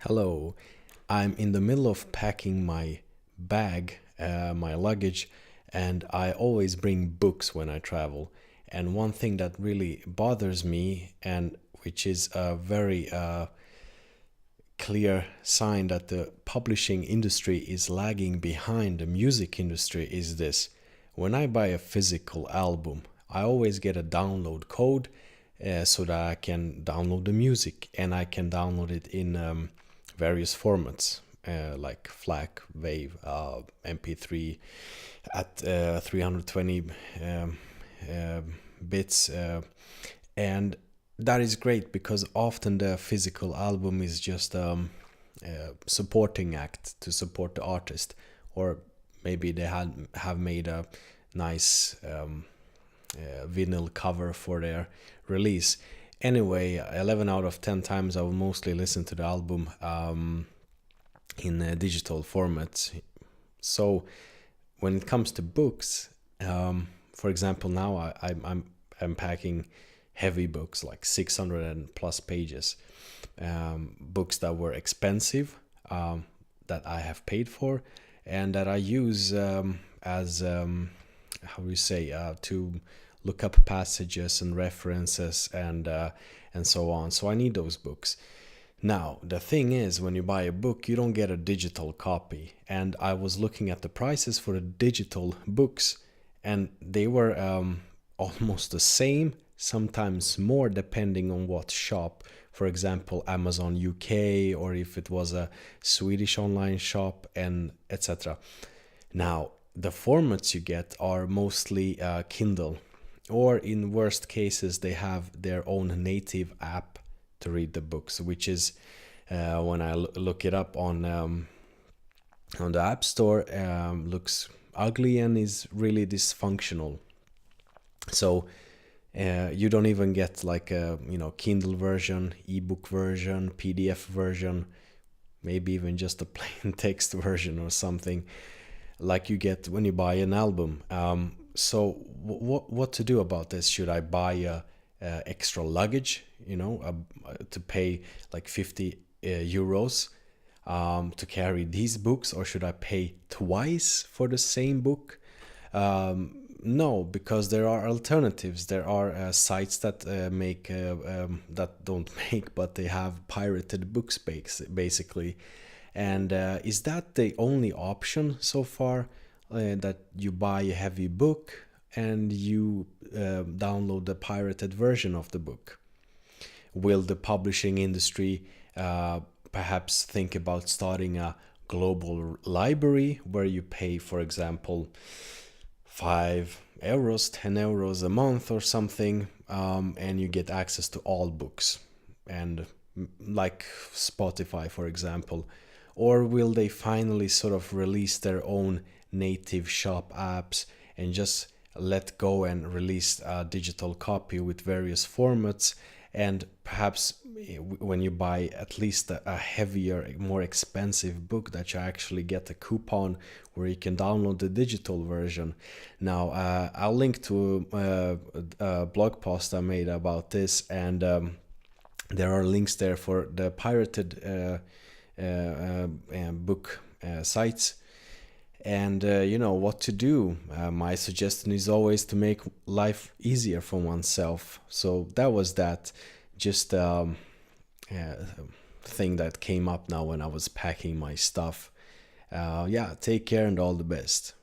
Hello, I'm in the middle of packing my bag, my luggage, and I always bring books when I travel. And one thing that really bothers me, and which is a very clear sign that the publishing industry is lagging behind the music industry, is this. When I buy a physical album, I always get a download code so that I can download the music and I can download it in various formats like FLAC, WAV, MP3 at 320 bits. And that is great because often the physical album is just supporting act to support the artist, or maybe they have made a nice vinyl cover for their release. Anyway, 11 out of 10 times I will mostly listen to the album in a digital format. So when it comes to books, for example, now I'm packing heavy books like 600 and plus pages, books that were expensive, that I have paid for, and that I use as how we say to look up passages and references and so on. So I need those books. Now, the thing is, when you buy a book, you don't get a digital copy. And I was looking at the prices for the digital books, and they were almost the same, sometimes more, depending on what shop. For example, Amazon UK, or if it was a Swedish online shop, and etc. Now, the formats you get are mostly Kindle, or in worst cases, they have their own native app to read the books, which is when I look it up on the App Store, looks ugly and is really dysfunctional. So you don't even get like a Kindle version, ebook version, PDF version, maybe even just a plain text version or something like you get when you buy an album. So what to do about this? Should I buy a extra luggage, to pay like 50 euros to carry these books, or should I pay twice for the same book? No, because there are alternatives. There are sites that make that don't make, but they have pirated books basically. And is that the only option so far? That you buy a heavy book and you download the pirated version of the book? Will the publishing industry perhaps think about starting a global library where you pay, for example, 5 euros, 10 euros a month or something, and you get access to all books, and like Spotify, for example? Or will they finally sort of release their own native shop apps and just let go and release a digital copy with various formats? And perhaps when you buy at least a heavier, more expensive book, that you actually get a coupon where you can download the digital version. Now, I'll link to a blog post I made about this, and there are links there for the pirated book sites, and what to do. My suggestion is always to make life easier for oneself. So that was that, just thing that came up now when I was packing my stuff. Yeah, take care and all the best.